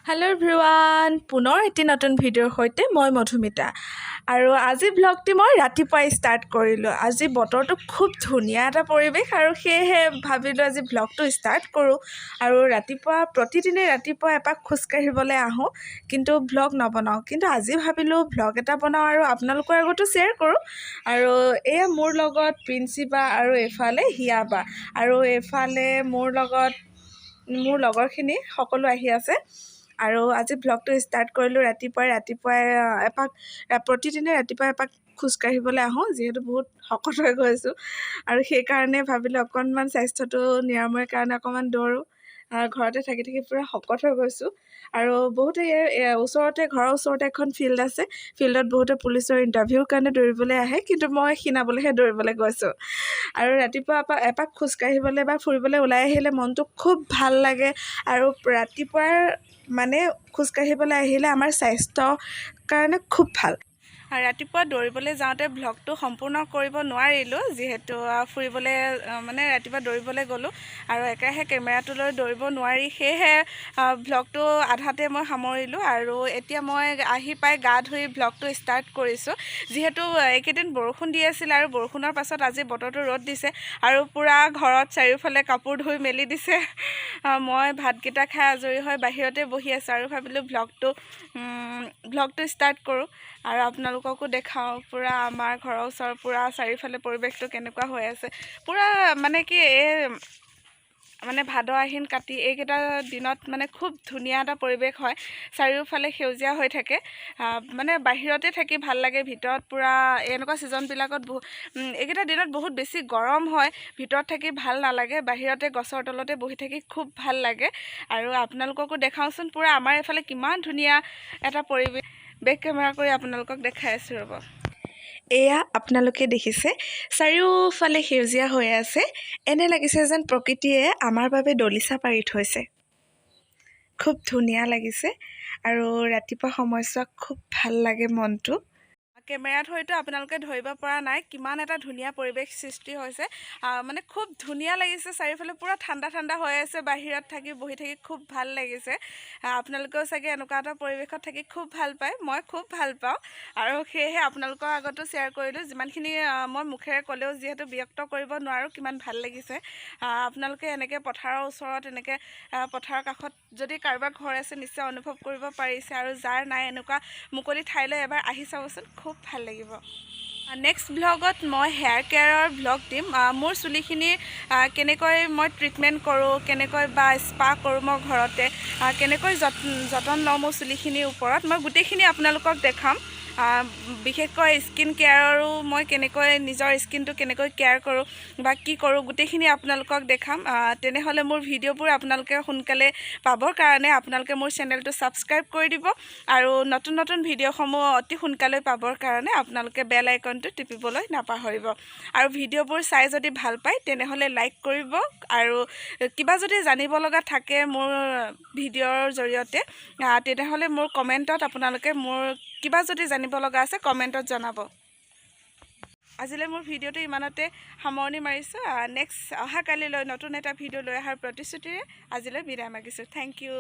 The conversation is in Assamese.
হেল্ল' এভৰিৱান, পুনৰ এটি নতুন ভিডিঅ'ৰ সৈতে মই মধুমিতা। আৰু আজি ব্লগটি মই ৰাতিপুৱাই ষ্টাৰ্ট কৰিলোঁ। আজি বতৰটো খুব ধুনীয়া এটা পৰিৱেশ আৰু সেয়েহে ভাবিলোঁ আজি ব্লগটো ষ্টাৰ্ট কৰোঁ। আৰু প্ৰতিদিনে ৰাতিপুৱা এপাক খোজকাঢ়িবলৈ আহোঁ, কিন্তু ব্লগ নবনাওঁ। কিন্তু আজি ভাবিলোঁ ব্লগ এটা বনাওঁ আৰু আপোনালোকৰ আগতো শ্বেয়াৰ কৰোঁ। আৰু এয়া মোৰ লগত প্ৰিন্সিবা আৰু এইফালে হিয়া বা, আৰু এইফালে মোৰ লগৰখিনি সকলো আহি আছে। আৰু আজি ব্লগটো ষ্টাৰ্ট কৰিলোঁ ৰাতিপুৱাই প্ৰতিদিনে ৰাতিপুৱাই এপাক খোজকাঢ়িবলৈ আহোঁ, যিহেতু বহুত শকত হৈ গৈছোঁ। আৰু সেইকাৰণে ভাবিলোঁ অকণমান স্বাস্থ্যটো নিৰাময়ৰ কাৰণে অকণমান দৌৰোঁ। ঘৰতে থাকি পূৰা শকত হৈ গৈছোঁ। আৰু বহুতে ঘৰৰ ওচৰতে এখন ফিল্ড আছে। ফিল্ডত বহুতে পুলিচৰ ইণ্টাৰভিউৰ কাৰণে দৌৰিবলৈ আহে, কিন্তু মই ক্ষীণাবলৈহে দৌৰিবলৈ গৈছোঁ। আৰু ৰাতিপুৱা এপাক খোজকাঢ়িবলৈ বা ফুৰিবলৈ ওলাই আহিলে মনটো খুব ভাল লাগে। আৰু ৰাতিপুৱাৰ খোজকাঢ়িবলৈ আহিলে আমাৰ স্বাস্থ্যৰ কাৰণে খুব ভাল। ৰাতিপুৱা দৌৰিবলৈ যাওঁতে ভ্লগটো সম্পূৰ্ণ কৰিব নোৱাৰিলোঁ, যিহেতু ফুৰিবলৈ ৰাতিপুৱা দৌৰিবলৈ গ'লোঁ আৰু একেৰাহে কেমেৰাটো লৈ দৌৰিব নোৱাৰি, সেয়েহে ভ্লগটো আধাতে মই সামৰিলোঁ। আৰু এতিয়া মই আহি পাই গা ধুই ভ্লগটো ষ্টাৰ্ট কৰিছোঁ। যিহেতু এইকেইদিন বৰষুণ দি আছিল আৰু বৰষুণৰ পাছত আজি বতৰটো ৰ'দ দিছে আৰু পূৰা ঘৰত চাৰিওফালে কাপোৰ ধুই মেলি দিছে। মই ভাতকেইটা খাই আজৰি হৈ বাহিৰতে বহি আছোঁ আৰু ভাবিলোঁ ভ্লগটো ষ্টাৰ্ট কৰোঁ আৰু আপোনালোককো দেখাওঁ পূৰা আমাৰ ঘৰৰ ওচৰৰ পূৰা চাৰিওফালে পৰিৱেশটো কেনেকুৱা হৈ আছে। পূৰা ভাদ আহিন কাতি এইকেইটা দিনত খুব ধুনীয়া এটা পৰিৱেশ হয়। চাৰিওফালে সেউজীয়া হৈ থাকে। বাহিৰতে থাকি ভাল লাগে, ভিতৰত পূৰা এনেকুৱা ছিজনবিলাকত এইকেইটা দিনত বহুত বেছি গৰম হয়, ভিতৰত থাকি ভাল নালাগে। বাহিৰতে গছৰ তলতে বহি থাকি খুব ভাল লাগে। আৰু আপোনালোককো দেখাওঁচোন পূৰা আমাৰ এইফালে কিমান ধুনীয়া এটা পৰিৱেশ। বেক কেমেৰা কৰি আপোনালোকক দেখাই আছোঁ ৰ'ব। এয়া আপোনালোকে দেখিছে চাৰিওফালে সেউজীয়া হৈ আছে। এনে লাগিছে যেন প্ৰকৃতিয়ে আমাৰ বাবে দলিচা পাৰি থৈছে। খুব ধুনীয়া লাগিছে আৰু ৰাতিপুৱা সময়ছোৱা খুব ভাল লাগে মনটো। কেমেৰাত হয়তো আপোনালোকে ধৰিব পৰা নাই কিমান এটা ধুনীয়া পৰিৱেশ সৃষ্টি হৈছে। খুব ধুনীয়া লাগিছে, চাৰিওফালে পূৰা ঠাণ্ডা ঠাণ্ডা হৈ আছে। বাহিৰত বহি থাকি খুব ভাল লাগিছে। আপোনালোকেও চাগে এনেকুৱা এটা পৰিৱেশত থাকি খুব ভাল পায়, মই খুব ভাল পাওঁ। আৰু সেয়েহে আপোনালোকৰ আগতো শ্বেয়াৰ কৰিলোঁ। যিমানখিনি মই মুখেৰে ক'লেও যিহেতু ব্যক্ত কৰিব নোৱাৰোঁ কিমান ভাল লাগিছে। আপোনালোকে এনেকৈ পথাৰৰ ওচৰত পথাৰৰ কাষত যদি কাৰোবাৰ ঘৰ আছে নিশ্চয় অনুভৱ কৰিব পাৰিছে। আৰু যাৰ নাই এনেকুৱা মুকলি ঠাইলৈ এবাৰ আহি চাবচোন, খুব ভাল লাগিব। নেক্সট ভ্লগত মই হেয়াৰ কেয়াৰৰ ভ্লগ দিম। মোৰ চুলিখিনিৰ কেনেকৈ মই ট্ৰিটমেণ্ট কৰোঁ, কেনেকৈ বা স্পা কৰোঁ মই ঘৰতে, কেনেকৈ যতন লওঁ মোৰ চুলিখিনিৰ ওপৰত, মই গোটেইখিনি আপোনালোকক দেখাম। বিশেষকৈ স্কিন কেয়াৰৰো মই নিজৰ স্কিনটো কেনেকৈ কেয়াৰ কৰোঁ বা কি কৰোঁ গোটেইখিনি আপোনালোকক দেখাম। তেনেহ'লে মোৰ ভিডিঅ'বোৰ আপোনালোকে সোনকালে পাবৰ কাৰণে আপোনালোকে মোৰ চেনেলটো ছাবস্ক্ৰাইব কৰি দিব। আৰু নতুন নতুন ভিডিঅ'সমূহ অতি সোনকালে পাবৰ কাৰণে আপোনালোকে বেল আইকনটো টিপিবলৈ নাপাহৰিব। আৰু ভিডিঅ'বোৰ চাই যদি ভাল পায় তেনেহ'লে লাইক কৰিব। আৰু কিবা যদি জানিব লগা থাকে মোৰ ভিডিঅ'ৰ জৰিয়তে তেনেহ'লে মোৰ কমেণ্টত আপোনালোকে কিবা যদি জানিব লগা আছে কমেণ্টত জনাব। আজিলৈ মোৰ ভিডিঅ'টো ইমানতে সামৰণি মাৰিছোঁ। অহাকালিলৈ নতুন এটা ভিডিঅ' লৈ অহাৰ প্ৰতিশ্ৰুতিৰে আজিলৈ বিদায় মাগিছোঁ। Thank U.